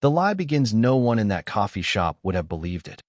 The lie begins no one in that coffee shop would have believed it,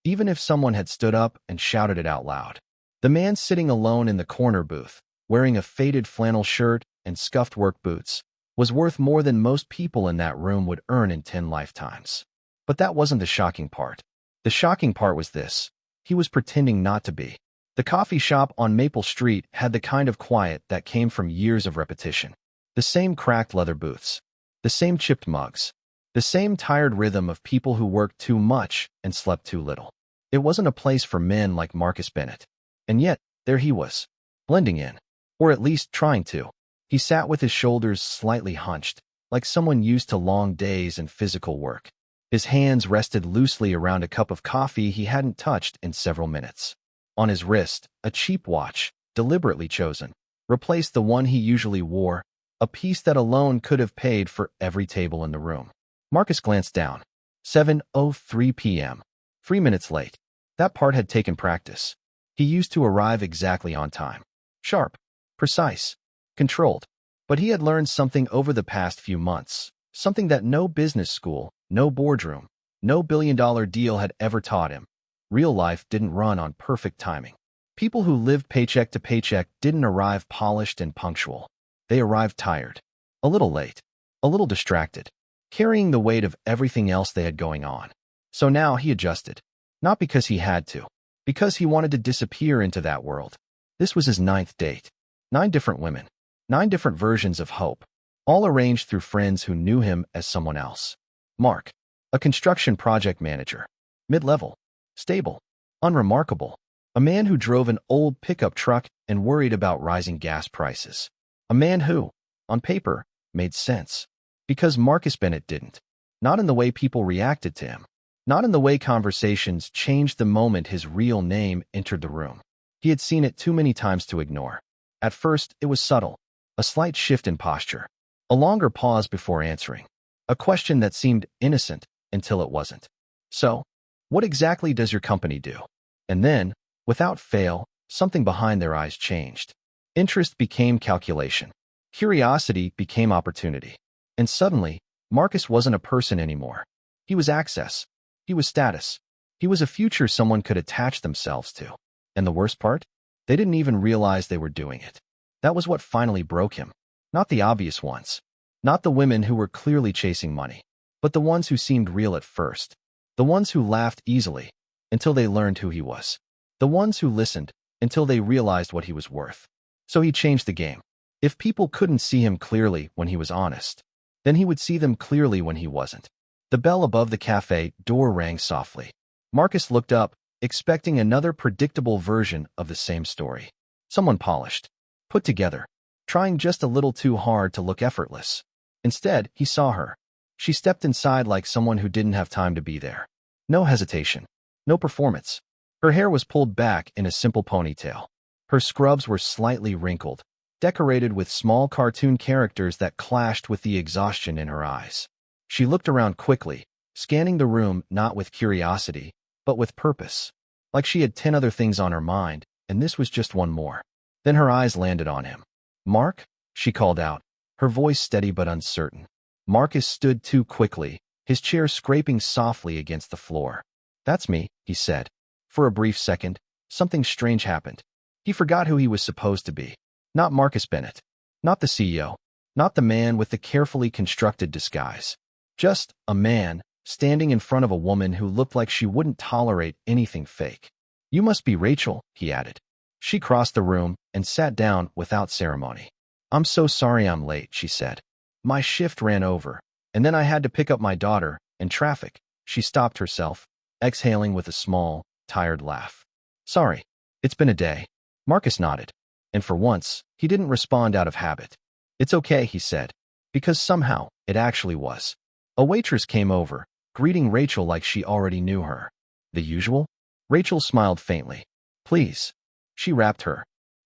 even if someone had stood up and shouted it out loud. The man sitting alone in the corner booth, wearing a faded flannel shirt and scuffed work boots, was worth more than most people in that room would earn in 10 lifetimes. But that wasn't the shocking part. The shocking part was this: he was pretending not to be. The coffee shop on Maple Street had the kind of quiet that came from years of repetition. The same cracked leather booths, the same chipped mugs, the same tired rhythm of people who worked too much and slept too little. It wasn't a place for men like Marcus Bennett. And yet, there he was, blending in, or at least trying to. He sat with his shoulders slightly hunched, like someone used to long days and physical work. His hands rested loosely around a cup of coffee he hadn't touched in several minutes. On his wrist, a cheap watch, deliberately chosen, replaced the one he usually wore, a piece that alone could have paid for every table in the room. Marcus glanced down. 7:03 p.m. 3 minutes late. That part had taken practice. He used to arrive exactly on time. Sharp, precise, controlled. But he had learned something over the past few months, something that no business school, no boardroom, no billion-dollar deal had ever taught him. Real life didn't run on perfect timing. People who lived paycheck to paycheck didn't arrive polished and punctual. They arrived tired, a little late, a little distracted, carrying the weight of everything else they had going on. So now he adjusted. Not because he had to, because he wanted to disappear into that world. This was his 9th date. 9 different women. 9 different versions of hope, all arranged through friends who knew him as someone else. Mark, a construction project manager. Mid-level. Stable. Unremarkable. A man who drove an old pickup truck and worried about rising gas prices. A man who, on paper, made sense. Because Marcus Bennett didn't. Not in the way people reacted to him. Not in the way conversations changed the moment his real name entered the room. He had seen it too many times to ignore. At first, it was subtle. A slight shift in posture. A longer pause before answering. A question that seemed innocent until it wasn't. So, what exactly does your company do? And then, without fail, something behind their eyes changed. Interest became calculation. Curiosity became opportunity. And suddenly, Marcus wasn't a person anymore. He was access. He was status. He was a future someone could attach themselves to. And the worst part? They didn't even realize they were doing it. That was what finally broke him. Not the obvious ones. Not the women who were clearly chasing money. But the ones who seemed real at first. The ones who laughed easily, until they learned who he was. The ones who listened, until they realized what he was worth. So he changed the game. If people couldn't see him clearly when he was honest, then he would see them clearly when he wasn't. The bell above the cafe door rang softly. Marcus looked up, expecting another predictable version of the same story. Someone polished, put together, trying just a little too hard to look effortless. Instead, he saw her. She stepped inside like someone who didn't have time to be there. No hesitation. No performance. Her hair was pulled back in a simple ponytail. Her scrubs were slightly wrinkled, decorated with small cartoon characters that clashed with the exhaustion in her eyes. She looked around quickly, scanning the room not with curiosity, but with purpose. Like she had 10 other things on her mind, and this was just one more. Then her eyes landed on him. "Mark?" she called out, her voice steady but uncertain. Marcus stood too quickly, his chair scraping softly against the floor. "That's me," he said. For a brief second, something strange happened. He forgot who he was supposed to be. Not Marcus Bennett. Not the CEO. Not the man with the carefully constructed disguise. Just a man, standing in front of a woman who looked like she wouldn't tolerate anything fake. "You must be Rachel," he added. She crossed the room and sat down without ceremony. "I'm so sorry I'm late," she said. "My shift ran over, and then I had to pick up my daughter, and traffic." She stopped herself, exhaling with a small, tired laugh. "Sorry. It's been a day." Marcus nodded, and for once, he didn't respond out of habit. "It's okay," he said, because somehow, it actually was. A waitress came over, greeting Rachel like she already knew her. "The usual?" Rachel smiled faintly. "Please." She wrapped her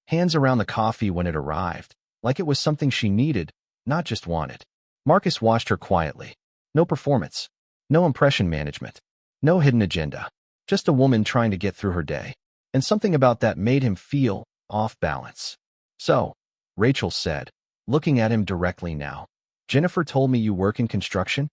hands around the coffee when it arrived, like it was something she needed, not just wanted. Marcus watched her quietly. No performance. No impression management. No hidden agenda. Just a woman trying to get through her day. And something about that made him feel off balance. "So," Rachel said, looking at him directly now, "Jennifer told me you work in construction?"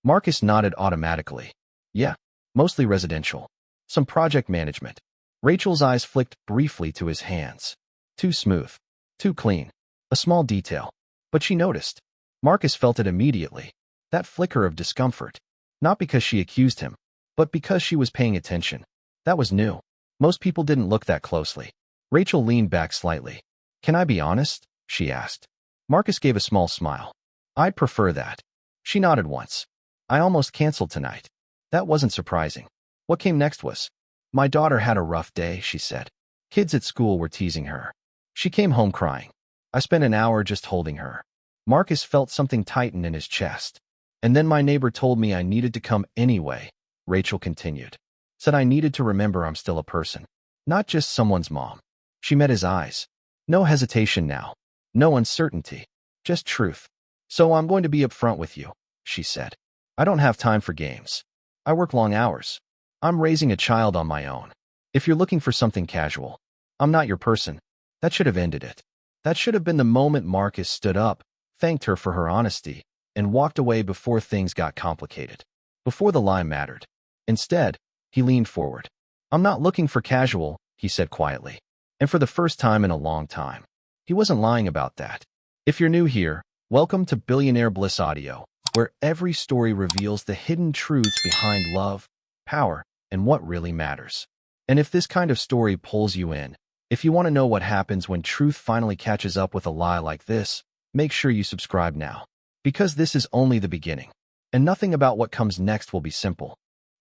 Marcus nodded automatically. Yeah, mostly residential. Some project management. Rachel's eyes flicked briefly to his hands. Too smooth. Too clean. A small detail. But she noticed. Marcus felt it immediately. That flicker of discomfort. Not because she accused him, but because she was paying attention. That was new. Most people didn't look that closely. Rachel leaned back slightly. Can I be honest? She asked. Marcus gave a small smile. I'd prefer that. She nodded once. I almost canceled tonight. That wasn't surprising. What came next was, my daughter had a rough day, she said. Kids at school were teasing her. She came home crying. I spent an hour just holding her. Marcus felt something tighten in his chest. And then my neighbor told me I needed to come anyway, Rachel continued. Said I needed to remember I'm still a person, not just someone's mom. She met his eyes. No hesitation now. No uncertainty. Just truth. So I'm going to be upfront with you, she said. I don't have time for games. I work long hours. I'm raising a child on my own. If you're looking for something casual, I'm not your person. That should have ended it. That should have been the moment Marcus stood up, thanked her for her honesty, and walked away before things got complicated. Before the lie mattered. Instead, he leaned forward. I'm not looking for casual, he said quietly. And for the first time in a long time. He wasn't lying about that. If you're new here, welcome to Billionaire Bliss Audio, where every story reveals the hidden truths behind love, power, and what really matters. And if this kind of story pulls you in, if you want to know what happens when truth finally catches up with a lie like this, make sure you subscribe now. Because this is only the beginning. And nothing about what comes next will be simple.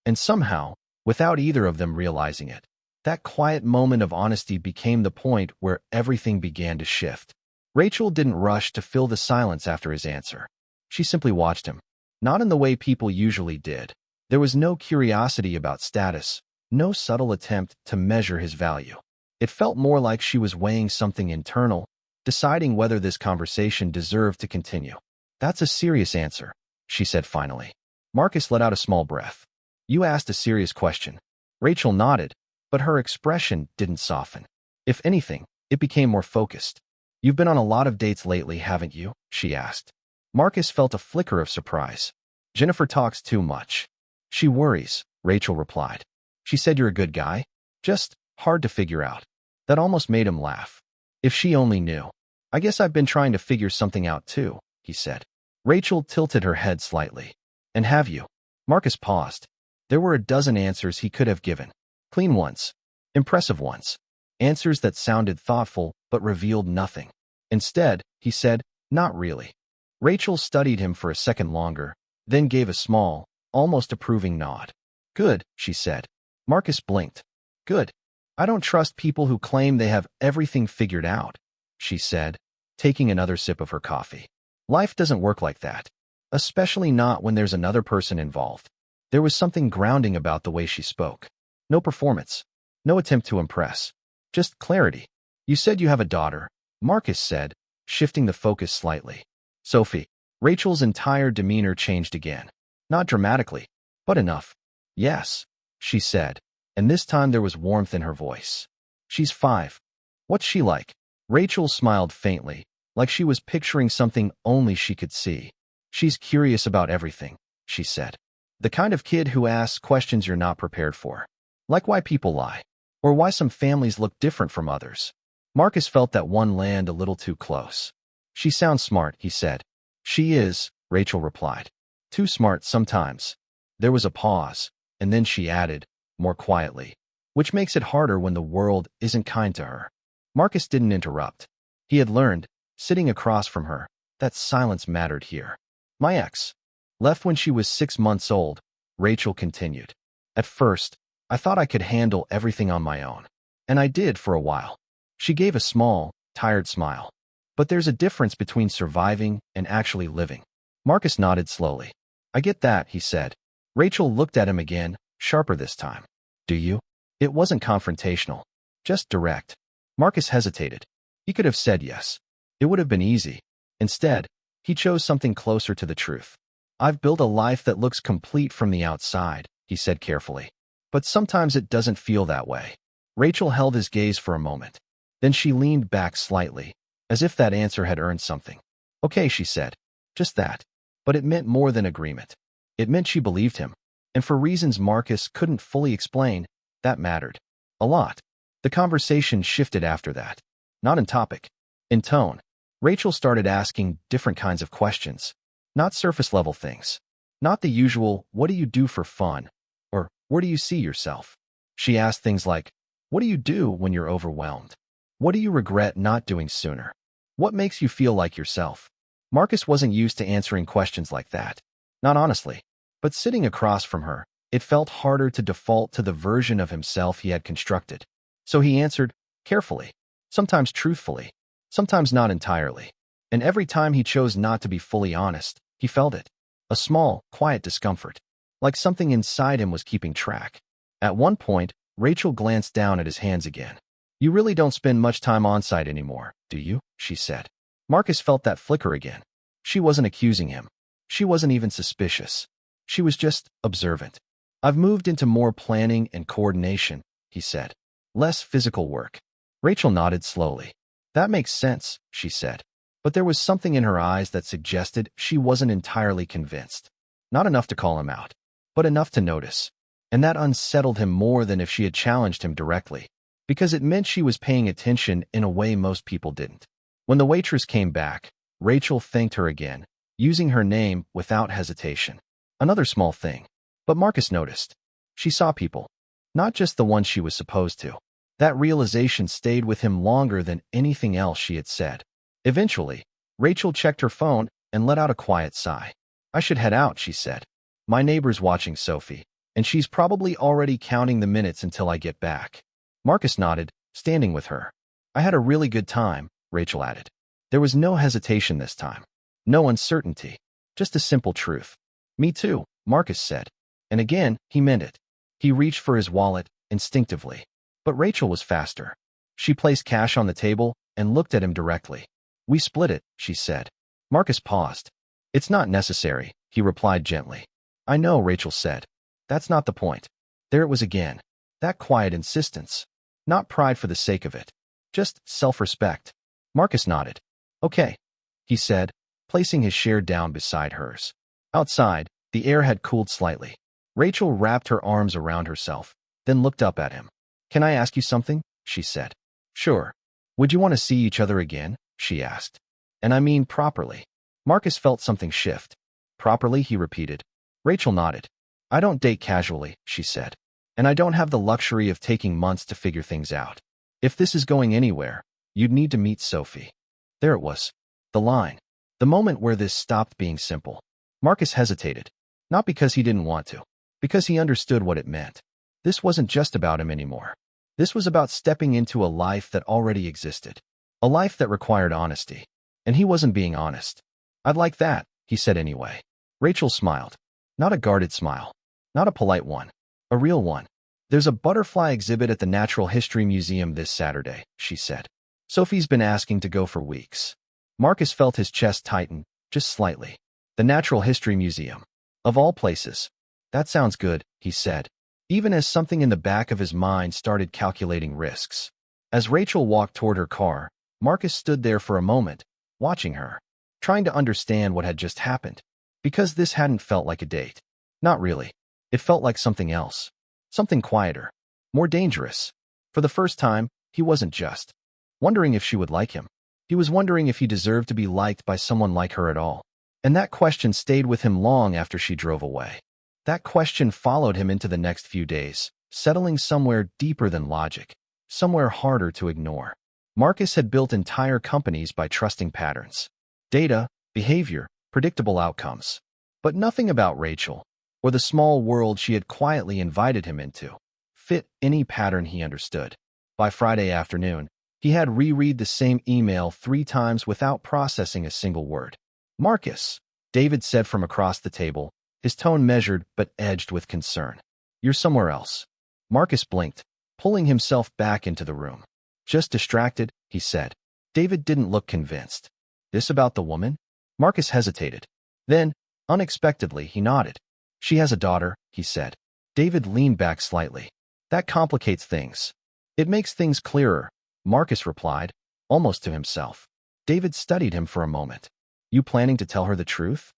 And somehow, without either of them realizing it, that quiet moment of honesty became the point where everything began to shift. Rachel didn't rush to fill the silence after his answer. She simply watched him. Not in the way people usually did. There was no curiosity about status, no subtle attempt to measure his value. It felt more like she was weighing something internal, deciding whether this conversation deserved to continue. That's a serious answer, she said finally. Marcus let out a small breath. You asked a serious question. Rachel nodded, but her expression didn't soften. If anything, it became more focused. You've been on a lot of dates lately, haven't you? She asked. Marcus felt a flicker of surprise. Jennifer talks too much. She worries, Rachel replied. She said you're a good guy. Just hard to figure out. That almost made him laugh. If she only knew. I guess I've been trying to figure something out too, he said. Rachel tilted her head slightly. And have you? Marcus paused. There were a dozen answers he could have given. Clean ones. Impressive ones. Answers that sounded thoughtful but revealed nothing. Instead, he said, not really. Rachel studied him for a second longer, then gave a small, almost approving nod. Good, she said. Marcus blinked. Good. I don't trust people who claim they have everything figured out, she said, taking another sip of her coffee. Life doesn't work like that. Especially not when there's another person involved. There was something grounding about the way she spoke. No performance. No attempt to impress. Just clarity. You said you have a daughter, Marcus said, shifting the focus slightly. Sophie. Rachel's entire demeanor changed again. Not dramatically, but enough. Yes, she said, and this time there was warmth in her voice. She's 5. What's she like? Rachel smiled faintly, like she was picturing something only she could see. She's curious about everything, she said. The kind of kid who asks questions you're not prepared for. Like why people lie, or why some families look different from others. Marcus felt that one land a little too close. She sounds smart, he said. She is, Rachel replied. Too smart sometimes. There was a pause, and then she added, more quietly, which makes it harder when the world isn't kind to her. Marcus didn't interrupt. He had learned, sitting across from her, that silence mattered here. My ex. Left when she was 6 months old, Rachel continued. At first, I thought I could handle everything on my own. And I did for a while. She gave a small, tired smile. But there's a difference between surviving and actually living. Marcus nodded slowly. I get that, he said. Rachel looked at him again, sharper this time. Do you? It wasn't confrontational. Just direct. Marcus hesitated. He could have said yes. It would have been easy. Instead, he chose something closer to the truth. I've built a life that looks complete from the outside, he said carefully. But sometimes it doesn't feel that way. Rachel held his gaze for a moment. Then she leaned back slightly, as if that answer had earned something. Okay, she said. Just that. But it meant more than agreement. It meant she believed him. And for reasons Marcus couldn't fully explain, that mattered. A lot. The conversation shifted after that. Not in topic. In tone. Rachel started asking different kinds of questions. Not surface-level things. Not the usual, what do you do for fun? Or, where do you see yourself? She asked things like, what do you do when you're overwhelmed? What do you regret not doing sooner? What makes you feel like yourself? Marcus wasn't used to answering questions like that. Not honestly. But sitting across from her, it felt harder to default to the version of himself he had constructed. So he answered, carefully, sometimes truthfully, sometimes not entirely. And every time he chose not to be fully honest, he felt it. A small, quiet discomfort. Like something inside him was keeping track. At one point, Rachel glanced down at his hands again. You really don't spend much time on-site anymore, do you? She said. Marcus felt that flicker again. She wasn't accusing him. She wasn't even suspicious. She was just observant. I've moved into more planning and coordination, he said. Less physical work. Rachel nodded slowly. That makes sense, she said. But there was something in her eyes that suggested she wasn't entirely convinced. Not enough to call him out, but enough to notice. And that unsettled him more than if she had challenged him directly, because it meant she was paying attention in a way most people didn't. When the waitress came back, Rachel thanked her again, using her name without hesitation. Another small thing. But Marcus noticed. She saw people. Not just the ones she was supposed to. That realization stayed with him longer than anything else she had said. Eventually, Rachel checked her phone and let out a quiet sigh. I should head out, she said. My neighbor's watching Sophie, and she's probably already counting the minutes until I get back. Marcus nodded, standing with her. I had a really good time, Rachel added. There was no hesitation this time. No uncertainty. Just a simple truth. Me too, Marcus said. And again, he meant it. He reached for his wallet, instinctively. But Rachel was faster. She placed cash on the table and looked at him directly. We split it, she said. Marcus paused. It's not necessary, he replied gently. I know, Rachel said. That's not the point. There it was again. That quiet insistence. Not pride for the sake of it. Just self-respect. Marcus nodded. Okay, he said, placing his share down beside hers. Outside, the air had cooled slightly. Rachel wrapped her arms around herself, then looked up at him. Can I ask you something? She said. Sure. Would you want to see each other again? She asked. And I mean properly. Marcus felt something shift. Properly, he repeated. Rachel nodded. I don't date casually, she said. And I don't have the luxury of taking months to figure things out. If this is going anywhere, you'd need to meet Sophie. There it was. The line. The moment where this stopped being simple. Marcus hesitated. Not because he didn't want to. Because he understood what it meant. This wasn't just about him anymore. This was about stepping into a life that already existed. A life that required honesty. And he wasn't being honest. I'd like that, he said anyway. Rachel smiled. Not a guarded smile. Not a polite one. A real one. There's a butterfly exhibit at the Natural History Museum this Saturday, she said. Sophie's been asking to go for weeks. Marcus felt his chest tighten, just slightly. The Natural History Museum. Of all places. That sounds good, he said, even as something in the back of his mind started calculating risks. As Rachel walked toward her car, Marcus stood there for a moment, watching her, trying to understand what had just happened. Because this hadn't felt like a date. Not really. It felt like something else. Something quieter. More dangerous. For the first time, he wasn't just wondering if she would like him. He was wondering if he deserved to be liked by someone like her at all. And that question stayed with him long after she drove away. That question followed him into the next few days, settling somewhere deeper than logic, somewhere harder to ignore. Marcus had built entire companies by trusting patterns. Data, behavior, predictable outcomes. But nothing about Rachel, or the small world she had quietly invited him into, fit any pattern he understood. By Friday afternoon, he had reread the same email 3 times without processing a single word. Marcus, David said from across the table, his tone measured but edged with concern. You're somewhere else. Marcus blinked, pulling himself back into the room. Just distracted, he said. David didn't look convinced. This about the woman? Marcus hesitated. Then, unexpectedly, he nodded. She has a daughter, he said. David leaned back slightly. That complicates things. It makes things clearer, Marcus replied, almost to himself. David studied him for a moment. You planning to tell her the truth?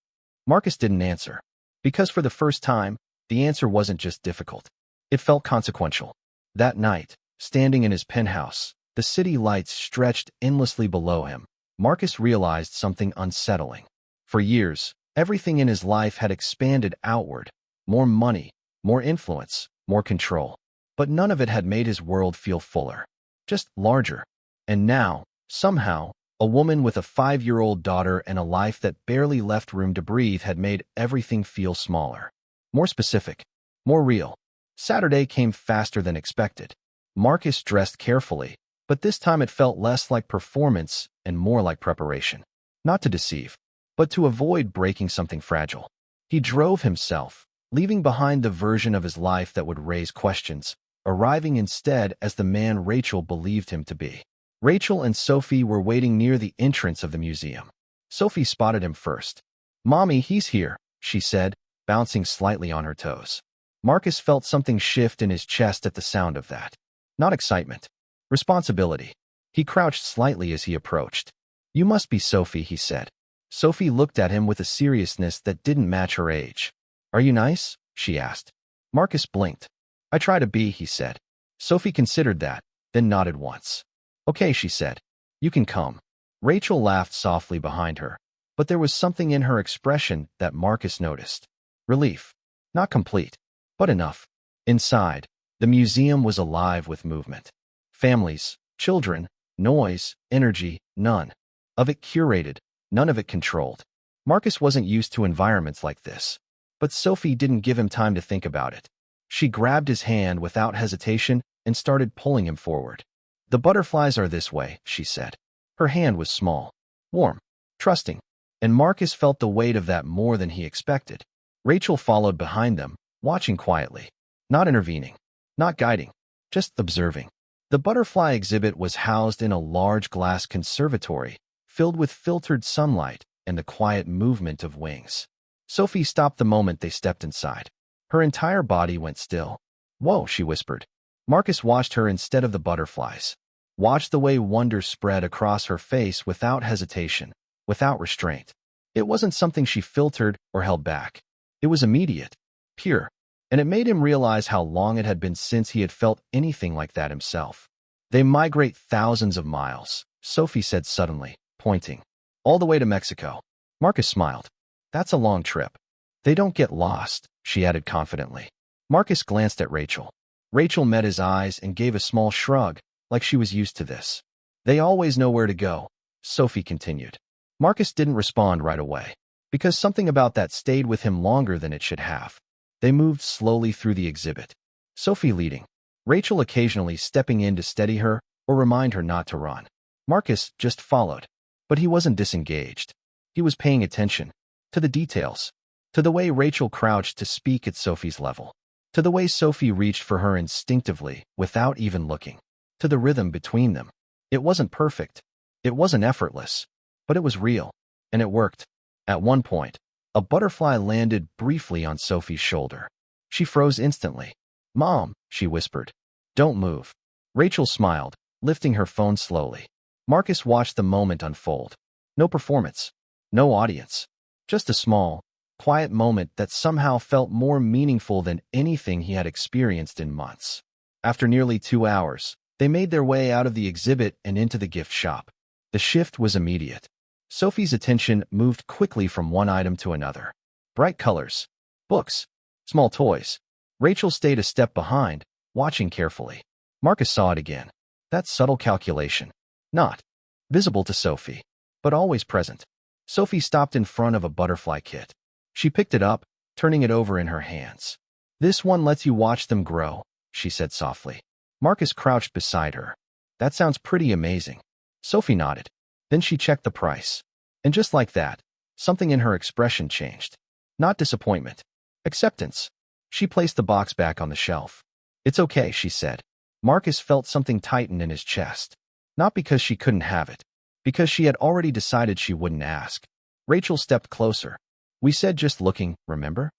Marcus didn't answer. Because for the first time, the answer wasn't just difficult. It felt consequential. That night, standing in his penthouse, the city lights stretched endlessly below him, Marcus realized something unsettling. For years, everything in his life had expanded outward. More money, more influence, more control. But none of it had made his world feel fuller. Just larger. And now, somehow, a woman with a 5-year-old daughter and a life that barely left room to breathe had made everything feel smaller. More specific. More real. Saturday came faster than expected. Marcus dressed carefully, but this time it felt less like performance and more like preparation. Not to deceive, but to avoid breaking something fragile. He drove himself, leaving behind the version of his life that would raise questions, arriving instead as the man Rachel believed him to be. Rachel and Sophie were waiting near the entrance of the museum. Sophie spotted him first. "Mommy, he's here," she said, bouncing slightly on her toes. Marcus felt something shift in his chest at the sound of that. Not excitement. Responsibility. He crouched slightly as he approached. "You must be Sophie," he said. Sophie looked at him with a seriousness that didn't match her age. "Are you nice?" she asked. Marcus blinked. "I try to be," he said. Sophie considered that, then nodded once. "Okay," she said. "You can come." Rachel laughed softly behind her, but there was something in her expression that Marcus noticed. Relief. Not complete, but enough. Inside, the museum was alive with movement. Families, children, noise, energy, none of it curated, none of it controlled. Marcus wasn't used to environments like this, but Sophie didn't give him time to think about it. She grabbed his hand without hesitation and started pulling him forward. "The butterflies are this way," she said. Her hand was small, warm, trusting, and Marcus felt the weight of that more than he expected. Rachel followed behind them, watching quietly, not intervening, not guiding, just observing. The butterfly exhibit was housed in a large glass conservatory, filled with filtered sunlight and the quiet movement of wings. Sophie stopped the moment they stepped inside. Her entire body went still. "Whoa," she whispered. Marcus watched her instead of the butterflies. Watched the way wonder spread across her face without hesitation, without restraint. It wasn't something she filtered or held back. It was immediate, pure, and it made him realize how long it had been since he had felt anything like that himself. "They migrate thousands of miles," Sophie said suddenly, pointing. "All the way to Mexico." Marcus smiled. "That's a long trip." "They don't get lost," she added confidently. Marcus glanced at Rachel. Rachel met his eyes and gave a small shrug, like she was used to this. "They always know where to go," Sophie continued. Marcus didn't respond right away, because something about that stayed with him longer than it should have. They moved slowly through the exhibit, Sophie leading, Rachel occasionally stepping in to steady her or remind her not to run. Marcus just followed, but he wasn't disengaged. He was paying attention to the details, to the way Rachel crouched to speak at Sophie's level, to the way Sophie reached for her instinctively without even looking, to the rhythm between them. It wasn't perfect. It wasn't effortless, but it was real, and it worked. At one point, a butterfly landed briefly on Sophie's shoulder. She froze instantly. "Mom," she whispered. "Don't move." Rachel smiled, lifting her phone slowly. Marcus watched the moment unfold. No performance, no audience, just a small, quiet moment that somehow felt more meaningful than anything he had experienced in months. After nearly 2 hours, they made their way out of the exhibit and into the gift shop. The shift was immediate. Sophie's attention moved quickly from one item to another. Bright colors, books, small toys. Rachel stayed a step behind, watching carefully. Marcus saw it again. That subtle calculation. Not visible to Sophie, but always present. Sophie stopped in front of a butterfly kit. She picked it up, turning it over in her hands. "This one lets you watch them grow," she said softly. Marcus crouched beside her. "That sounds pretty amazing." Sophie nodded. Then she checked the price. And just like that, something in her expression changed. Not disappointment. Acceptance. She placed the box back on the shelf. "It's okay," she said. Marcus felt something tighten in his chest. Not because she couldn't have it, because she had already decided she wouldn't ask. Rachel stepped closer. "We said just looking, remember?"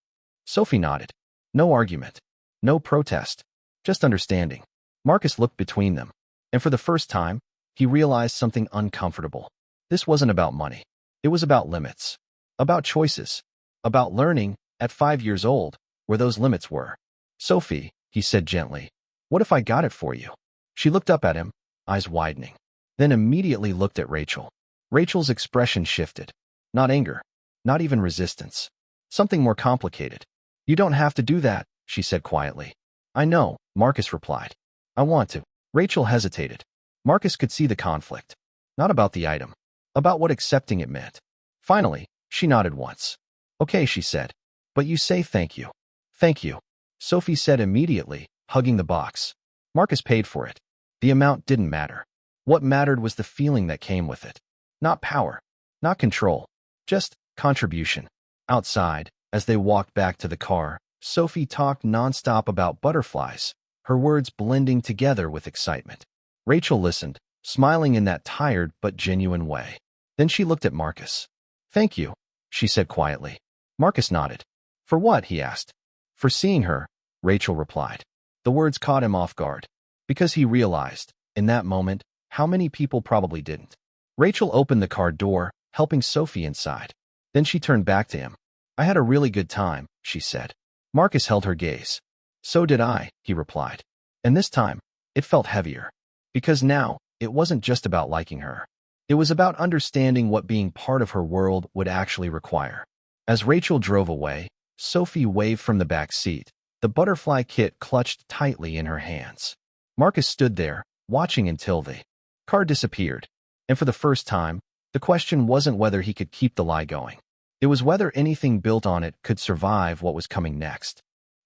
Sophie nodded. No argument. No protest. Just understanding. Marcus looked between them, and for the first time, he realized something uncomfortable. This wasn't about money. It was about limits. About choices. About learning at 5 years old, where those limits were. Sophie, he said gently, what if I got it for you? She looked up at him, eyes widening, then immediately looked at Rachel. Rachel's expression shifted. Not anger, not even resistance. Something more complicated. You don't have to do that, she said quietly. I know, Marcus replied. I want to. Rachel hesitated. Marcus could see the conflict. Not about the item. About what accepting it meant. Finally, she nodded once. Okay, she said. But you say thank you. Thank you. Sophie said immediately, hugging the box. Marcus paid for it. The amount didn't matter. What mattered was the feeling that came with it. Not power. Not control. Just contribution. Outside, as they walked back to the car, Sophie talked nonstop about butterflies, her words blending together with excitement. Rachel listened, smiling in that tired but genuine way. Then she looked at Marcus. Thank you, she said quietly. Marcus nodded. For what? He asked. For seeing her, Rachel replied. The words caught him off guard, because he realized, in that moment, how many people probably didn't. Rachel opened the car door, helping Sophie inside. Then she turned back to him. I had a really good time, she said. Marcus held her gaze. So did I, he replied. And this time, it felt heavier. Because now, it wasn't just about liking her. It was about understanding what being part of her world would actually require. As Rachel drove away, Sophie waved from the back seat, the butterfly kit clutched tightly in her hands. Marcus stood there, watching until the car disappeared. And for the first time, the question wasn't whether he could keep the lie going. It was whether anything built on it could survive what was coming next.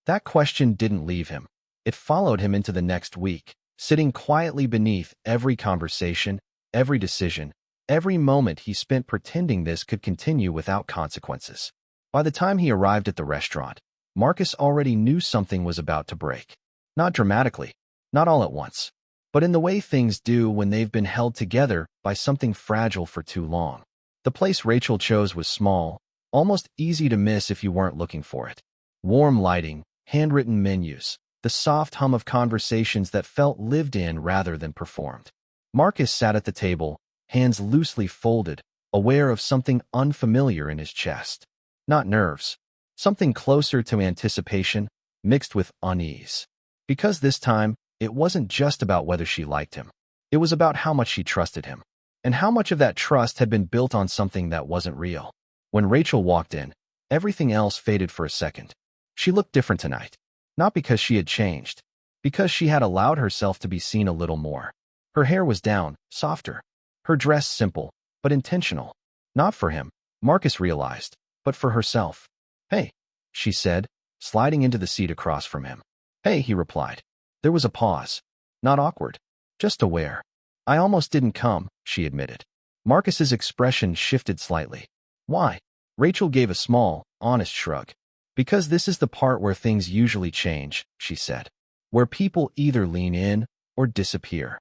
That question didn't leave him. It followed him into the next week, sitting quietly beneath every conversation, every decision, every moment he spent pretending this could continue without consequences. By the time he arrived at the restaurant, Marcus already knew something was about to break. Not dramatically, not all at once, but in the way things do when they've been held together by something fragile for too long. The place Rachel chose was small, almost easy to miss if you weren't looking for it. Warm lighting, handwritten menus, the soft hum of conversations that felt lived in rather than performed. Marcus sat at the table, hands loosely folded, aware of something unfamiliar in his chest. Not nerves. Something closer to anticipation, mixed with unease. Because this time, it wasn't just about whether she liked him. It was about how much she trusted him. And how much of that trust had been built on something that wasn't real. When Rachel walked in, everything else faded for a second. She looked different tonight. Not because she had changed. Because she had allowed herself to be seen a little more. Her hair was down, softer. Her dress simple, but intentional. Not for him, Marcus realized, but for herself. Hey, she said, sliding into the seat across from him. Hey, he replied. There was a pause. Not awkward. Just aware. I almost didn't come, she admitted. Marcus's expression shifted slightly. Why? Rachel gave a small, honest shrug. Because this is the part where things usually change, she said. Where people either lean in or disappear.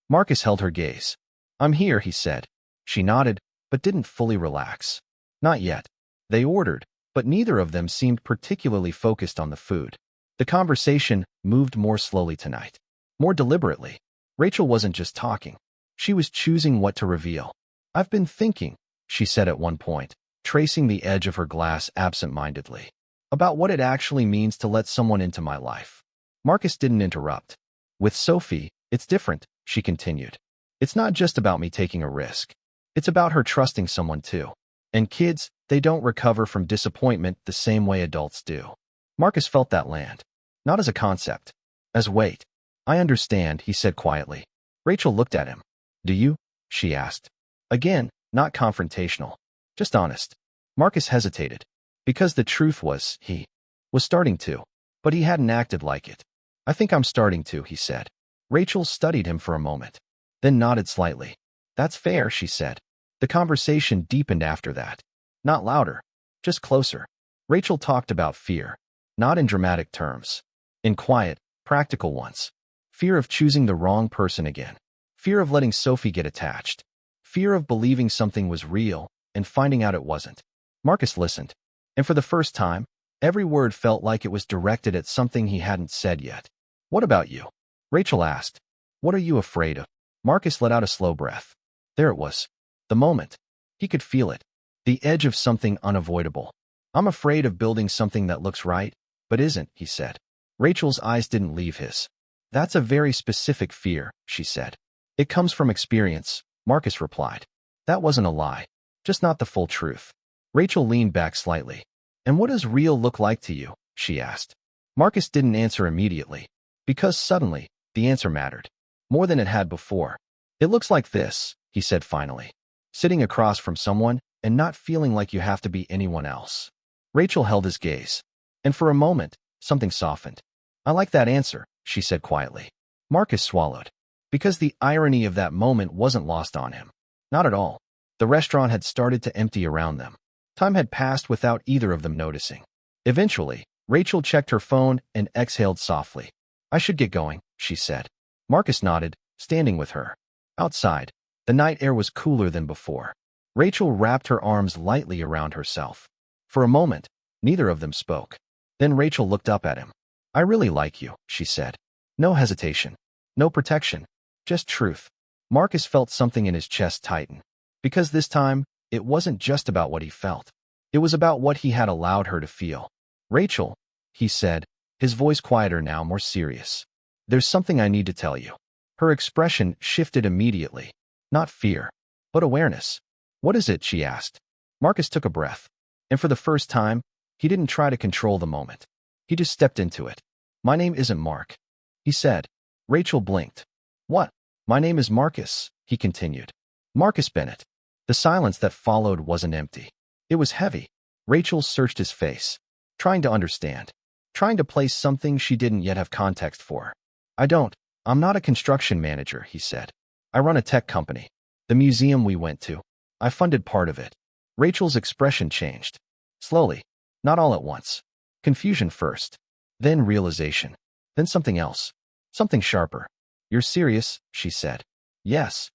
Marcus held her gaze. I'm here, he said. She nodded, but didn't fully relax. Not yet. They ordered, but neither of them seemed particularly focused on the food. The conversation moved more slowly tonight. More deliberately. Rachel wasn't just talking. She was choosing what to reveal. I've been thinking, she said at one point, tracing the edge of her glass absent-mindedly, about what it actually means to let someone into my life. Marcus didn't interrupt. With Sophie, it's different, she continued. It's not just about me taking a risk. It's about her trusting someone too. And kids, they don't recover from disappointment the same way adults do. Marcus felt that land. Not as a concept. As weight. I understand, he said quietly. Rachel looked at him. Do you? She asked. Again, not confrontational. Just honest. Marcus hesitated. Because the truth was, he was starting to. But he hadn't acted like it. I think I'm starting to, he said. Rachel studied him for a moment. Then nodded slightly. That's fair, she said. The conversation deepened after that. Not louder. Just closer. Rachel talked about fear. Not in dramatic terms. In quiet, practical ones. Fear of choosing the wrong person again. Fear of letting Sophie get attached. Fear of believing something was real and finding out it wasn't. Marcus listened. And for the first time, every word felt like it was directed at something he hadn't said yet. What about you? Rachel asked. What are you afraid of? Marcus let out a slow breath. There it was. The moment. He could feel it. The edge of something unavoidable. I'm afraid of building something that looks right, but isn't, he said. Rachel's eyes didn't leave his. That's a very specific fear, she said. It comes from experience, Marcus replied. That wasn't a lie, just not the full truth. Rachel leaned back slightly. And what does real look like to you? She asked. Marcus didn't answer immediately, because suddenly, the answer mattered. More than it had before. It looks like this, he said finally. Sitting across from someone and not feeling like you have to be anyone else. Rachel held his gaze. And for a moment, something softened. I like that answer, she said quietly. Marcus swallowed. Because the irony of that moment wasn't lost on him. Not at all. The restaurant had started to empty around them. Time had passed without either of them noticing. Eventually, Rachel checked her phone and exhaled softly. I should get going, she said. Marcus nodded, standing with her. Outside, the night air was cooler than before. Rachel wrapped her arms lightly around herself. For a moment, neither of them spoke. Then Rachel looked up at him. I really like you, she said. No hesitation. No protection. Just truth. Marcus felt something in his chest tighten. Because this time, it wasn't just about what he felt. It was about what he had allowed her to feel. Rachel, he said, his voice quieter now, more serious. There's something I need to tell you. Her expression shifted immediately. Not fear, but awareness. What is it? She asked. Marcus took a breath. And for the first time, he didn't try to control the moment. He just stepped into it. My name isn't Mark, he said. Rachel blinked. What? My name is Marcus, he continued. Marcus Bennett. The silence that followed wasn't empty. It was heavy. Rachel searched his face, trying to understand, trying to place something she didn't yet have context for. I'm not a construction manager, he said. I run a tech company. The museum we went to. I funded part of it. Rachel's expression changed. Slowly, not all at once. Confusion first, then realization, then something else, something sharper. You're serious, she said. Yes.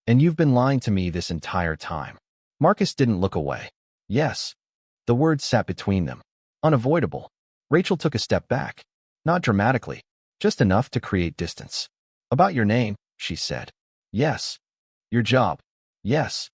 And you've been lying to me this entire time. Marcus didn't look away. Yes. The words sat between them. Unavoidable. Rachel took a step back. Not dramatically, just enough to create distance. About your name, she said. Yes. Your job. Yes.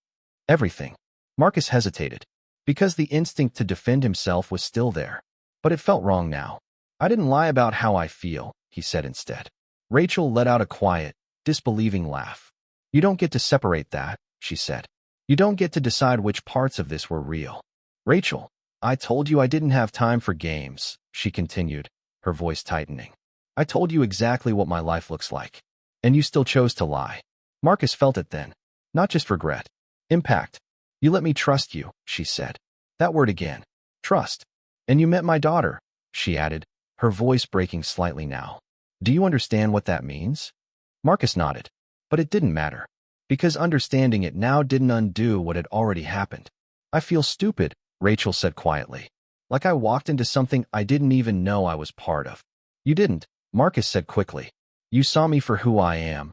Everything. Marcus hesitated, because the instinct to defend himself was still there. But it felt wrong now. I didn't lie about how I feel, he said instead. Rachel let out a quiet, disbelieving laugh. You don't get to separate that, she said. You don't get to decide which parts of this were real. Rachel, I told you I didn't have time for games, she continued, her voice tightening. I told you exactly what my life looks like. And you still chose to lie. Marcus felt it then. Not just regret. Impact. You let me trust you, she said. That word again. Trust. And you met my daughter, she added, her voice breaking slightly now. Do you understand what that means? Marcus nodded. But it didn't matter. Because understanding it now didn't undo what had already happened. I feel stupid, Rachel said quietly. Like I walked into something I didn't even know I was part of. You didn't, Marcus said quickly. You saw me for who I am.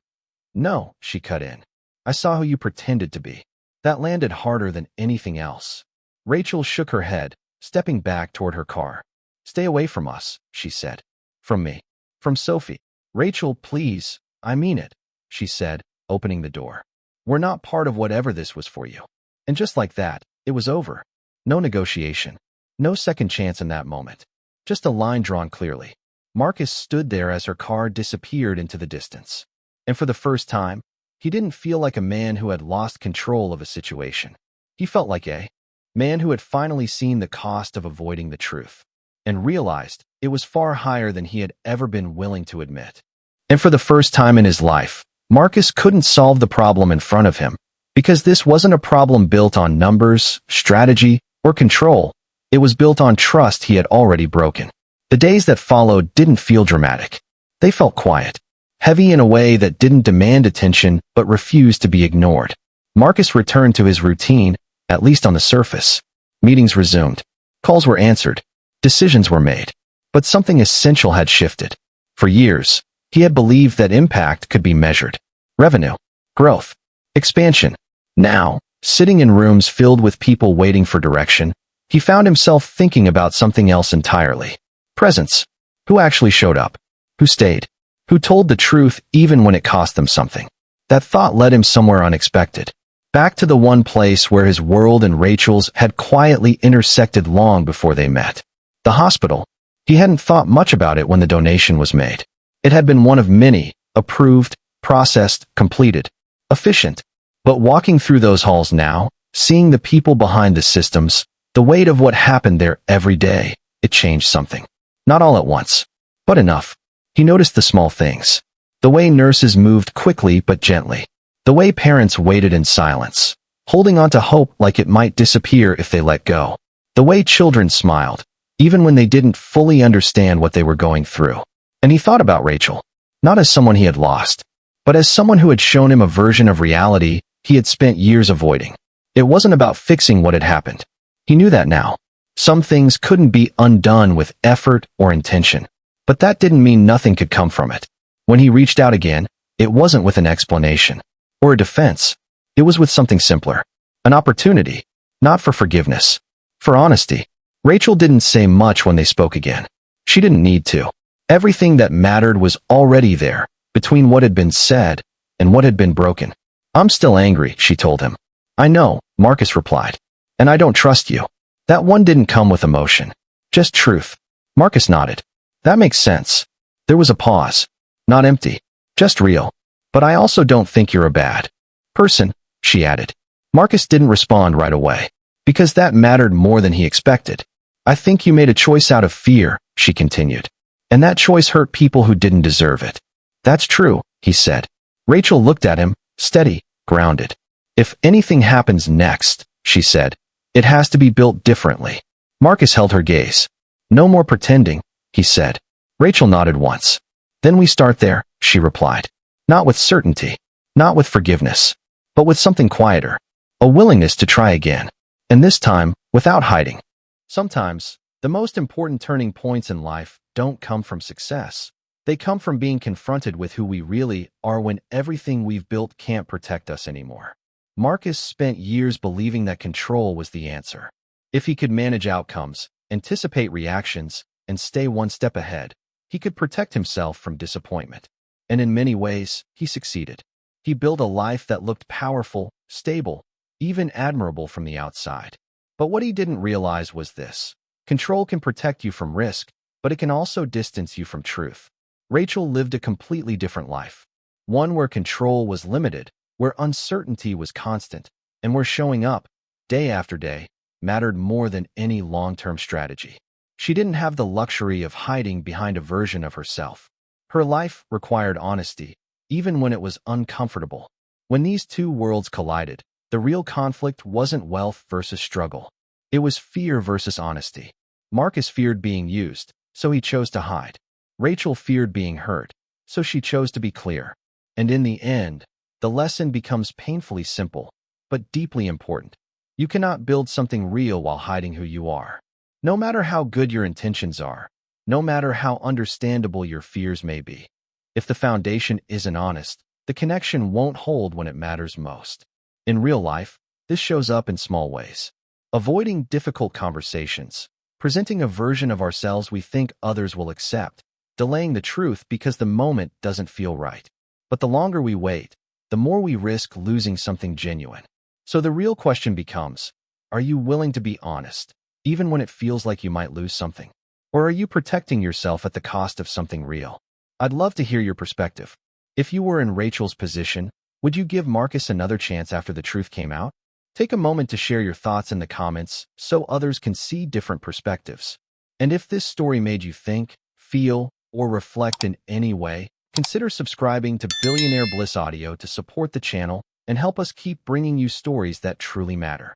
No, she cut in. I saw who you pretended to be. That landed harder than anything else. Rachel shook her head, stepping back toward her car. Stay away from us, she said. From me. From Sophie. Rachel, please, I mean it, she said, opening the door. We're not part of whatever this was for you. And just like that, it was over. No negotiation. No second chance in that moment. Just a line drawn clearly. Marcus stood there as her car disappeared into the distance. And for the first time, he didn't feel like a man who had lost control of a situation. He felt like a man who had finally seen the cost of avoiding the truth and realized it was far higher than he had ever been willing to admit. And for the first time in his life, Marcus couldn't solve the problem in front of him because this wasn't a problem built on numbers, strategy, or control. It was built on trust he had already broken. The days that followed didn't feel dramatic. They felt quiet. Heavy in a way that didn't demand attention but refused to be ignored. Marcus returned to his routine, at least on the surface. Meetings resumed. Calls were answered. Decisions were made. But something essential had shifted. For years, he had believed that impact could be measured. Revenue, growth, expansion. Now, sitting in rooms filled with people waiting for direction, he found himself thinking about something else entirely. Presence. Who actually showed up? Who stayed? Who told the truth even when it cost them something? That thought led him somewhere unexpected. Back to the one place where his world and Rachel's had quietly intersected long before they met. The hospital. He hadn't thought much about it when the donation was made. It had been one of many, approved, processed, completed, efficient. But walking through those halls now, seeing the people behind the systems, the weight of what happened there every day, it changed something. Not all at once, but enough. He noticed the small things. The way nurses moved quickly but gently. The way parents waited in silence, holding on to hope like it might disappear if they let go. The way children smiled, even when they didn't fully understand what they were going through. And he thought about Rachel, not as someone he had lost, but as someone who had shown him a version of reality he had spent years avoiding. It wasn't about fixing what had happened. He knew that now. Some things couldn't be undone with effort or intention, but that didn't mean nothing could come from it. When he reached out again, it wasn't with an explanation or a defense. It was with something simpler, an opportunity, not for forgiveness, for honesty. Rachel didn't say much when they spoke again. She didn't need to. Everything that mattered was already there, between what had been said and what had been broken. "I'm still angry," she told him. "I know," Marcus replied. "And I don't trust you." That one didn't come with emotion, just truth. Marcus nodded. "That makes sense." There was a pause. Not empty, just real. "But I also don't think you're a bad person," she added. Marcus didn't respond right away, because that mattered more than he expected. "I think you made a choice out of fear," she continued. "And that choice hurt people who didn't deserve it." "That's true," he said. Rachel looked at him, steady, grounded. "If anything happens next," she said, "it has to be built differently." Marcus held her gaze. "No more pretending," he said. Rachel nodded once. "Then we start there," she replied. Not with certainty, not with forgiveness, but with something quieter. A willingness to try again. And this time, without hiding. Sometimes, the most important turning points in life don't come from success. They come from being confronted with who we really are when everything we've built can't protect us anymore. Marcus spent years believing that control was the answer. If he could manage outcomes, anticipate reactions, and stay one step ahead, he could protect himself from disappointment. And in many ways, he succeeded. He built a life that looked powerful, stable, even admirable from the outside. But what he didn't realize was this. Control can protect you from risk, but it can also distance you from truth. Rachel lived a completely different life. One where control was limited, where uncertainty was constant, and where showing up, day after day, mattered more than any long-term strategy. She didn't have the luxury of hiding behind a version of herself. Her life required honesty, even when it was uncomfortable. When these two worlds collided, the real conflict wasn't wealth versus struggle. It was fear versus honesty. Marcus feared being used, so he chose to hide. Rachel feared being hurt, so she chose to be clear. And in the end, the lesson becomes painfully simple, but deeply important. You cannot build something real while hiding who you are. No matter how good your intentions are, no matter how understandable your fears may be, if the foundation isn't honest, the connection won't hold when it matters most. In real life, this shows up in small ways. Avoiding difficult conversations, presenting a version of ourselves we think others will accept, delaying the truth because the moment doesn't feel right. But the longer we wait, the more we risk losing something genuine. So the real question becomes, are you willing to be honest, even when it feels like you might lose something? Or are you protecting yourself at the cost of something real? I'd love to hear your perspective. If you were in Rachel's position, would you give Marcus another chance after the truth came out? Take a moment to share your thoughts in the comments so others can see different perspectives. And if this story made you think, feel, or reflect in any way, consider subscribing to Billionaire Bliss Audio to support the channel and help us keep bringing you stories that truly matter.